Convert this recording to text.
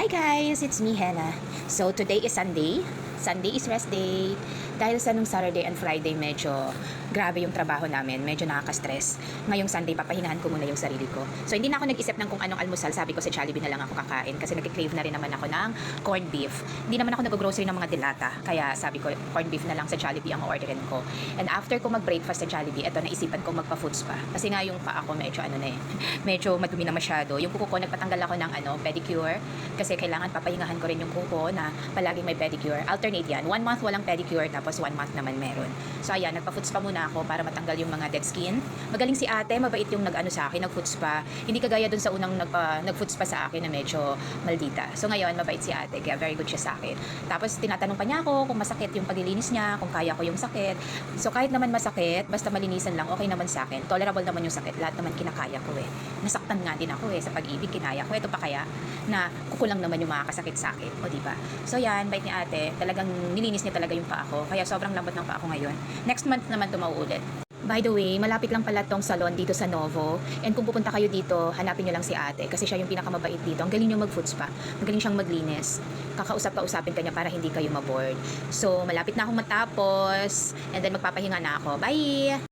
Hi guys, it's me Hannah. So today is Sunday. Sunday is rest day. Dahil sa nung Saturday and Friday medyo grabe yung trabaho namin, medyo nakaka-stress. Ngayong Sunday papahingahan ko muna yung sarili ko. So hindi na ako nag-isip ng kung anong almusal, sabi ko sa Jollibee na lang ako kakain kasi nag-crave na rin naman ako ng corned beef. Hindi naman ako nag-grocery ng mga dilata, kaya sabi ko corned beef na lang sa Jollibee ang orderin ko. And after ko mag-breakfast sa Jollibee, eto naisipan ko magpa-food spa. Kasi nga yung paa ko medyo medyo madumi na masyado. Yung kuko ko nagpatanggal ako ng pedicure kasi kailangan papahingahan ko rin yung kuko na palaging may pedicure. Alternate yan. 1 month walang pedicure tapos 1 month naman meron. So ayan, nagpa-foot spa muna ako para matanggal yung mga dead skin. Magaling si ate, mabait yung nag-ano sa akin, nag-foot spa. Hindi kagaya dun sa unang nag-foot spa sa akin na medyo maldita. So ngayon, mabait si ate, kaya very good siya sa akin. Tapos tinatanong pa niya ako kung masakit yung paglilinis niya, kung kaya ko yung sakit. So kahit naman masakit, basta malinisan lang, okay naman sa akin. Tolerable naman yung sakit, lahat naman kinakaya ko eh. Nasaktan nga din ako sa pag-ibig, kinaya ko. Ito pa kaya na kukulang naman yung makakasakit sa akin, o diba? So yan, bait ni ate, talagang nilinis niya talaga yung paa ko. Kaya sobrang lambot ng paa ko ngayon. Next month naman ito mauulit. By the way, malapit lang pala tong salon dito sa Novo. And kung pupunta kayo dito, hanapin nyo lang si ate kasi siya yung pinakamabait dito. Ang galing niya mag-foot spa. Magaling siyang maglinis. Kakausap-kausapin ka niya para hindi kayo maboard. So, malapit na akong matapos. And then magpapahinga na ako. Bye!